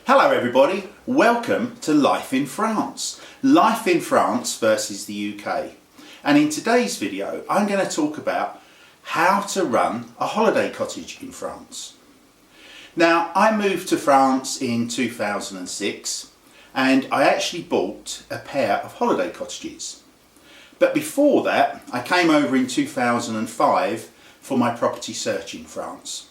Hello everybody, welcome to Life in France. Life in France versus the UK. And in today's video I'm going to talk about how to run a holiday cottage in France. Now I moved to France in 2006 and I actually bought a pair of holiday cottages. But before that I came over in 2005 for my property search in France.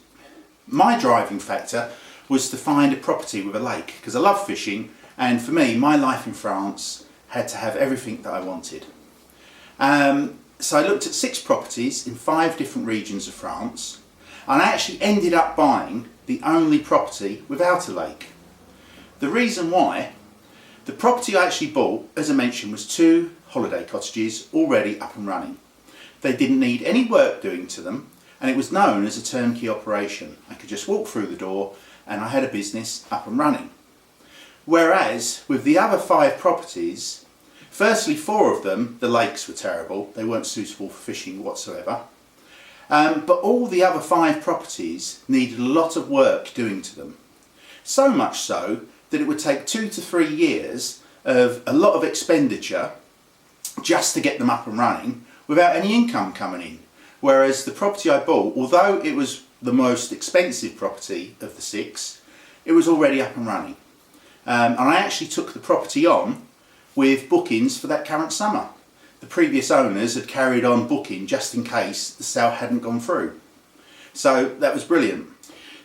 My driving factor was to find a property with a lake because I love fishing, and for me my life in France had to have everything that I wanted. So I looked at 6 properties in 5 different regions of France and I actually ended up buying the only property without a lake. The reason why, the property I actually bought, as I mentioned, was 2 holiday cottages already up and running. They didn't need any work doing to them and it was known as a turnkey operation. I could just walk through the door and I had a business up and running. Whereas with the other 5 properties, firstly 4 of them, the lakes were terrible, they weren't suitable for fishing whatsoever. But all the other 5 properties needed a lot of work doing to them. So much so that it would take 2 to 3 years of a lot of expenditure just to get them up and running without any income coming in. Whereas the property I bought, although it was the most expensive property of the 6, it was already up and running. And I actually took the property on with bookings for that current summer. The previous owners had carried on booking just in case the sale hadn't gone through. So that was brilliant.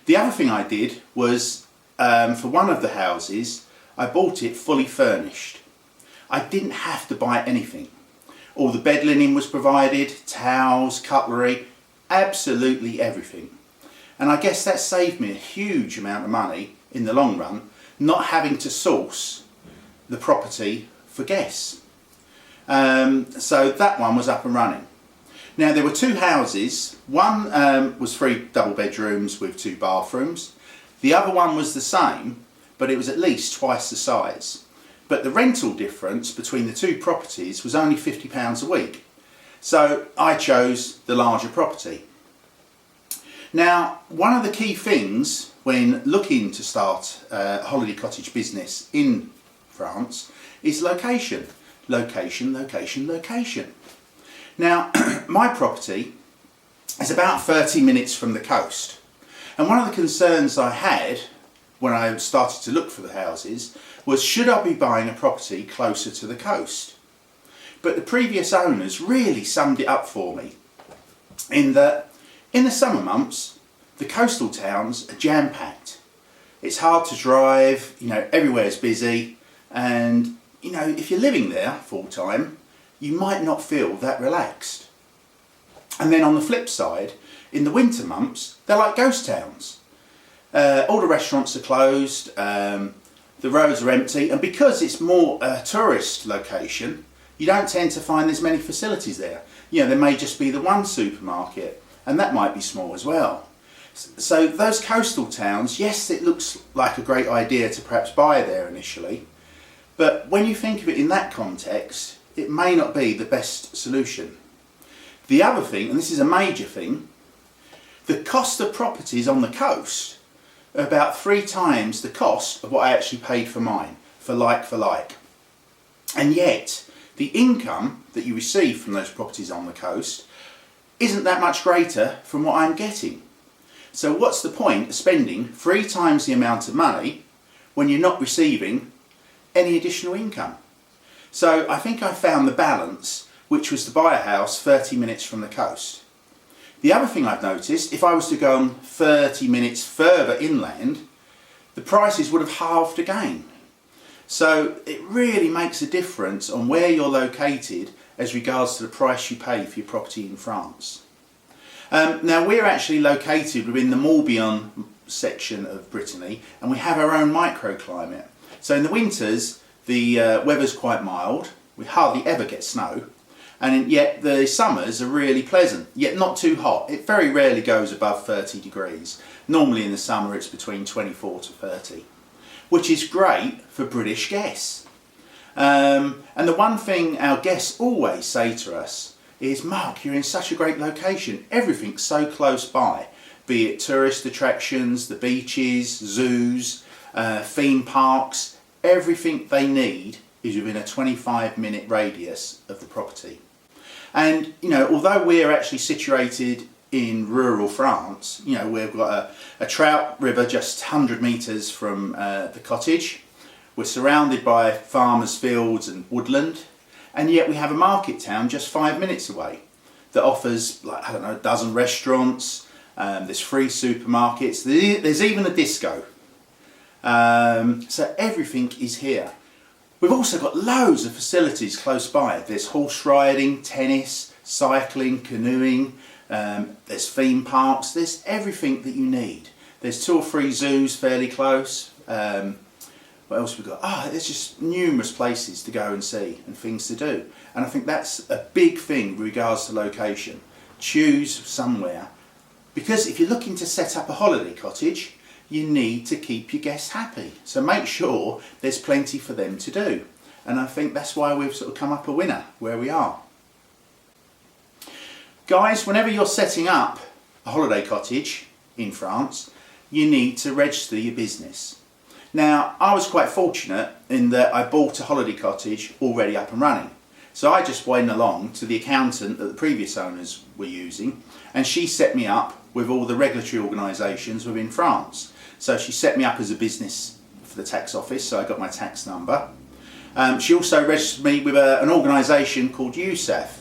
The other thing I did was, for one of the houses, I bought it fully furnished. I didn't have to buy anything. All the bed linen was provided, towels, cutlery, absolutely everything. And I guess that saved me a huge amount of money in the long run, not having to source the property for guests. So that one was up and running. Now there were 2 houses. One was 3 double bedrooms with 2 bathrooms. The other one was the same, but it was at least twice the size. But the rental difference between the 2 properties was only £50 a week. So I chose the larger property. Now, one of the key things when looking to start a holiday cottage business in France is location. Location, location, location. Now, my property is about 30 minutes from the coast. And one of the concerns I had when I started to look for the houses was, should I be buying a property closer to the coast? But the previous owners really summed it up for me in that in the summer months, the coastal towns are jam-packed. It's hard to drive, everywhere's busy, and if you're living there full-time, you might not feel that relaxed. And then on the flip side, in the winter months, they're like ghost towns. All the restaurants are closed, the roads are empty, and because it's more a tourist location, you don't tend to find there's many facilities there. There may just be the one supermarket, and that might be small as well. So those coastal towns, yes, it looks like a great idea to perhaps buy there initially, but when you think of it in that context, it may not be the best solution. The other thing, and this is a major thing, the cost of properties on the coast are about 3 times the cost of what I actually paid for mine, for like. And yet, the income that you receive from those properties on the coast isn't that much greater from what I'm getting. So what's the point of spending 3 times the amount of money when you're not receiving any additional income? So I think I found the balance, which was to buy a house 30 minutes from the coast. The other thing I've noticed, if I was to go on 30 minutes further inland, the prices would have halved again. So it really makes a difference on where you're located as regards to the price you pay for your property in France. Now we're actually located within the Morbihan section of Brittany and we have our own microclimate. So in the winters the weather's quite mild, we hardly ever get snow, and yet the summers are really pleasant, yet not too hot. It very rarely goes above 30 degrees. Normally in the summer it's between 24 to 30, which is great for British guests. And the one thing our guests always say to us is, Mark, you're in such a great location, everything's so close by, be it tourist attractions, the beaches, zoos, theme parks, everything they need is within a 25-minute radius of the property. And although we're actually situated in rural France, we've got a trout river just 100 metres from the cottage. We're surrounded by farmers' fields and woodland, and yet we have a market town just 5 minutes away that offers, a dozen restaurants, there's free supermarkets, there's even a disco. So everything is here. We've also got loads of facilities close by. There's horse riding, tennis, cycling, canoeing, there's theme parks, there's everything that you need. There's 2 or 3 zoos fairly close. What else have we got? There's just numerous places to go and see and things to do. And I think that's a big thing with regards to location. Choose somewhere, because if you're looking to set up a holiday cottage, you need to keep your guests happy. So make sure there's plenty for them to do. And I think that's why we've sort of come up a winner where we are. Guys, whenever you're setting up a holiday cottage in France, you need to register your business. Now, I was quite fortunate in that I bought a holiday cottage already up and running. So I just went along to the accountant that the previous owners were using, and she set me up with all the regulatory organisations within France. So she set me up as a business for the tax office, so I got my tax number. She also registered me with an organisation called USAF,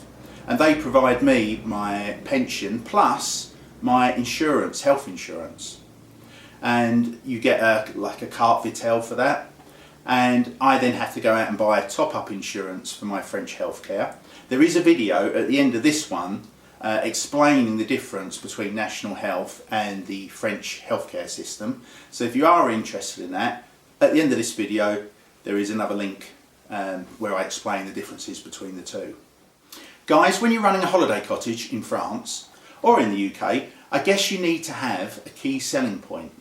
and they provide me my pension plus my insurance, health insurance. And you get a carte vitale for that. And I then have to go out and buy a top-up insurance for my French healthcare. There is a video at the end of this one explaining the difference between national health and the French healthcare system. So if you are interested in that, at the end of this video there is another link where I explain the differences between the two. Guys, when you're running a holiday cottage in France or in the UK, I guess you need to have a key selling point.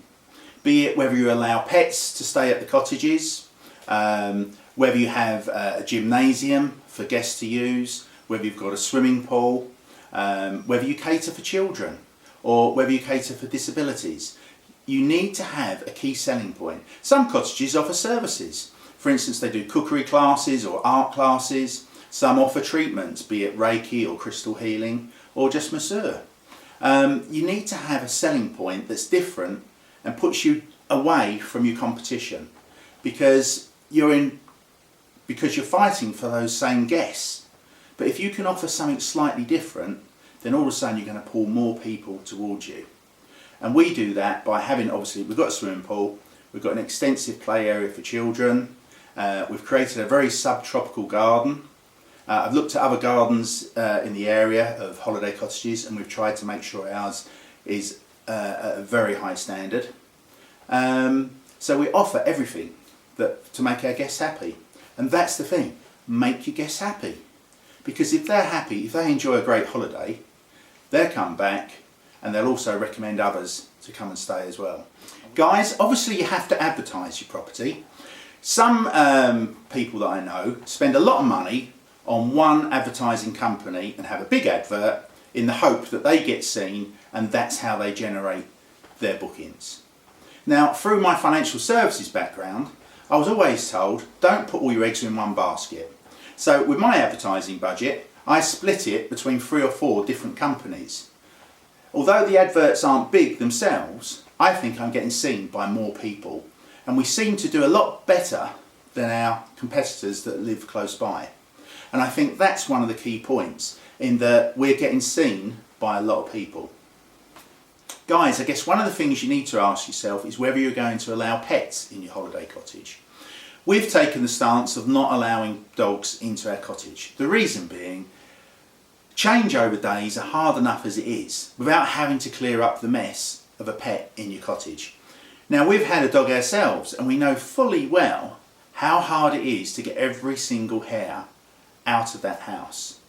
Be it whether you allow pets to stay at the cottages, whether you have a gymnasium for guests to use, whether you've got a swimming pool, whether you cater for children or whether you cater for disabilities. You need to have a key selling point. Some cottages offer services. For instance, they do cookery classes or art classes. Some offer treatments, be it Reiki or crystal healing or just masseur. You need to have a selling point that's different and puts you away from your competition, because you're fighting for those same guests. But if you can offer something slightly different, then all of a sudden you're going to pull more people towards you. And we do that by having, obviously, we've got a swimming pool, we've got an extensive play area for children, we've created a very subtropical garden. I've looked at other gardens in the area of holiday cottages, and we've tried to make sure ours is at a very high standard. So we offer everything to make our guests happy. And that's the thing, make your guests happy. Because if they're happy, if they enjoy a great holiday, they'll come back and they'll also recommend others to come and stay as well. Guys, obviously you have to advertise your property. Some people that I know spend a lot of money on one advertising company and have a big advert in the hope that they get seen, and that's how they generate their bookings. Now, through my financial services background, I was always told, don't put all your eggs in one basket. So with my advertising budget, I split it between 3 or 4 different companies. Although the adverts aren't big themselves, I think I'm getting seen by more people, and we seem to do a lot better than our competitors that live close by. And I think that's one of the key points, in that we're getting seen by a lot of people. Guys, I guess one of the things you need to ask yourself is whether you're going to allow pets in your holiday cottage. We've taken the stance of not allowing dogs into our cottage. The reason being, changeover days are hard enough as it is, without having to clear up the mess of a pet in your cottage. Now, we've had a dog ourselves, and we know fully well how hard it is to get every single hair out of that house.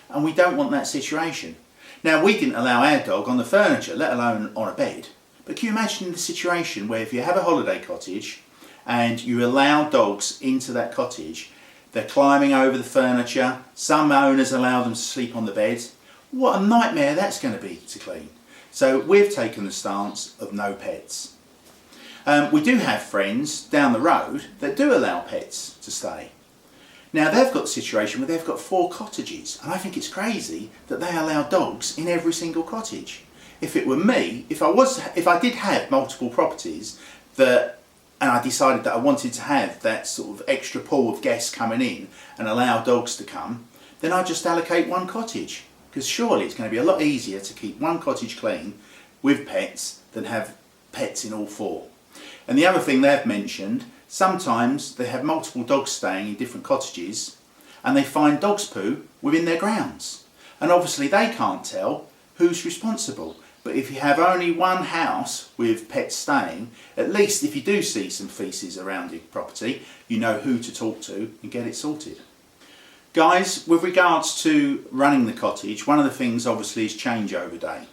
And we don't want that situation. Now, we didn't allow our dog on the furniture, let alone on a bed. But can you imagine the situation where if you have a holiday cottage and you allow dogs into that cottage, they're climbing over the furniture, some owners allow them to sleep on the bed. What a nightmare that's going to be to clean. So we've taken the stance of no pets. We do have friends down the road that do allow pets to stay. Now they've got the situation where they've got 4 cottages, and I think it's crazy that they allow dogs in every single cottage. If it were me, if I did have multiple properties and I decided that I wanted to have that sort of extra pool of guests coming in and allow dogs to come, then I'd just allocate 1 cottage, because surely it's going to be a lot easier to keep 1 cottage clean with pets than have pets in all 4. And the other thing they've mentioned, sometimes they have multiple dogs staying in different cottages and they find dog's poo within their grounds. And obviously they can't tell who's responsible. But if you have only 1 house with pets staying, at least if you do see some faeces around your property, you know who to talk to and get it sorted. Guys, with regards to running the cottage, one of the things obviously is changeover day.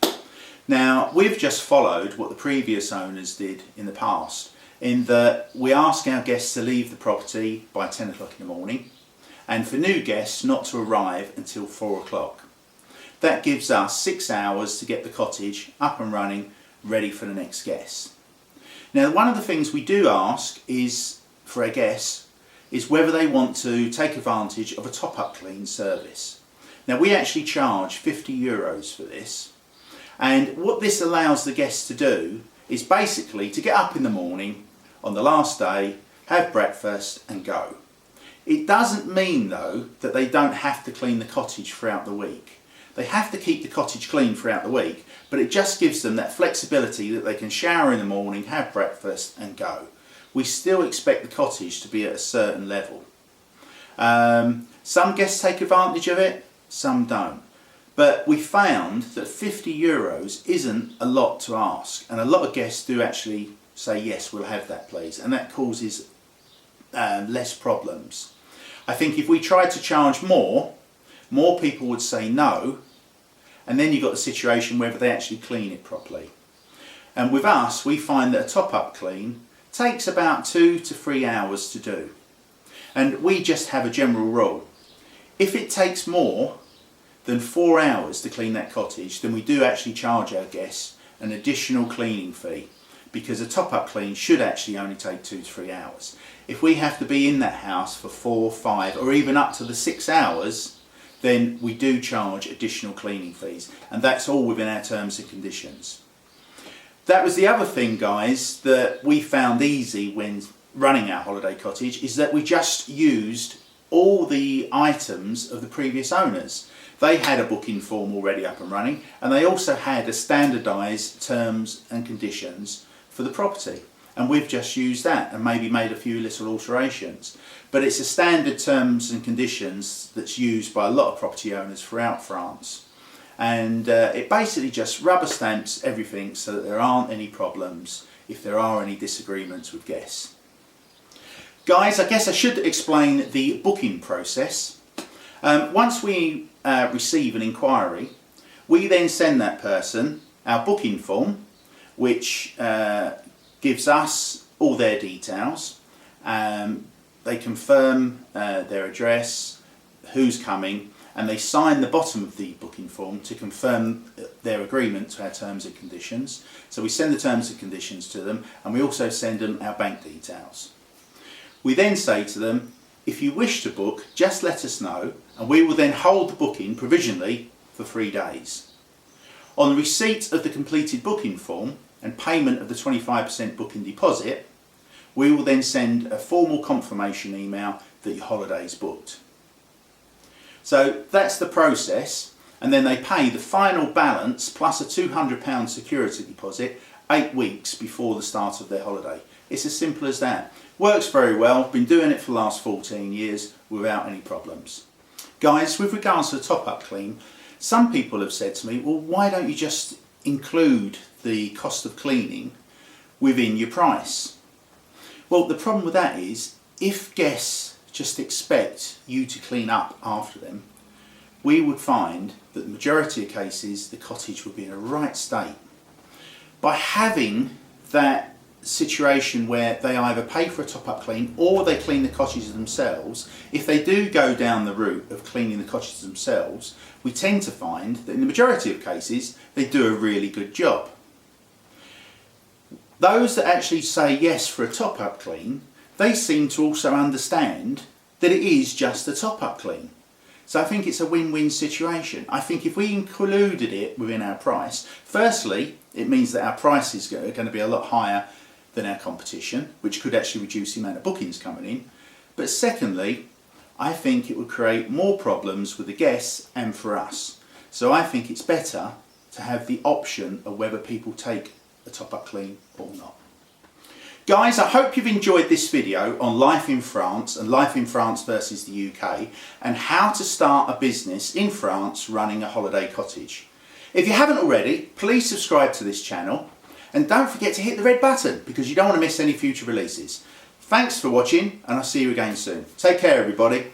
Now, we've just followed what the previous owners did in the past, in that we ask our guests to leave the property by 10 o'clock in the morning, and for new guests not to arrive until 4 o'clock. That gives us 6 hours to get the cottage up and running, ready for the next guest. Now, one of the things we do ask is, for our guests, is whether they want to take advantage of a top-up clean service. Now, we actually charge €50 for this. And what this allows the guests to do is basically to get up in the morning on the last day, have breakfast and go. It doesn't mean though that they don't have to clean the cottage throughout the week. They have to keep the cottage clean throughout the week, but it just gives them that flexibility that they can shower in the morning, have breakfast and go. We still expect the cottage to be at a certain level. Some guests take advantage of it, some don't. But we found that €50 isn't a lot to ask, and a lot of guests do actually say yes, we'll have that please, and that causes less problems. I think if we tried to charge more people would say no, and then you've got the situation whether they actually clean it properly. And with us, we find that a top-up clean takes about 2 to 3 hours to do, and we just have a general rule: if it takes more than 4 hours to clean that cottage, then we do actually charge our guests an additional cleaning fee, because a top-up clean should actually only take 2 to 3 hours. If we have to be in that house for 4, 5 or even up to the 6 hours, then we do charge additional cleaning fees, and that's all within our terms and conditions. That was the other thing, guys, that we found easy when running our holiday cottage, is that we just used all the items of the previous owners. They had a booking form already up and running, and they also had a standardised terms and conditions for the property, and we've just used that and maybe made a few little alterations. But it's a standard terms and conditions that's used by a lot of property owners throughout France, and it basically just rubber stamps everything so that there aren't any problems if there are any disagreements with guests. Guys, I guess I should explain the booking process. Once we receive an inquiry, we then send that person our booking form, which gives us all their details. They confirm their address, who's coming, and they sign the bottom of the booking form to confirm their agreement to our terms and conditions. So we send the terms and conditions to them, and we also send them our bank details. We then say to them, if you wish to book, just let us know, and we will then hold the booking provisionally for 3 days. On receipt of the completed booking form and payment of the 25% booking deposit, we will then send a formal confirmation email that your holiday is booked. So that's the process, and then they pay the final balance plus a £200 security deposit 8 weeks before the start of their holiday. It's as simple as that. Works very well, been doing it for the last 14 years without any problems. Guys, with regards to the top-up clean, some people have said to me, well, why don't you just include the cost of cleaning within your price? Well, the problem with that is, if guests just expect you to clean up after them, we would find that the majority of cases the cottage would be in a right state. By having that situation where they either pay for a top-up clean or they clean the cottages themselves, if they do go down the route of cleaning the cottages themselves, we tend to find that in the majority of cases they do a really good job. those that actually say yes for a top-up clean, they seem to also understand that it is just a top-up clean. So I think it's a win-win situation. I think if we included it within our price, firstly, it means that our prices are going to be a lot higher than our competition, which could actually reduce the amount of bookings coming in. But secondly, I think it would create more problems with the guests and for us. So I think it's better to have the option of whether people take a top-up clean or not. Guys, I hope you've enjoyed this video on life in France and life in France versus the UK and how to start a business in France running a holiday cottage. If you haven't already, please subscribe to this channel and don't forget to hit the red button because you don't want to miss any future releases. Thanks for watching and I'll see you again soon. Take care everybody.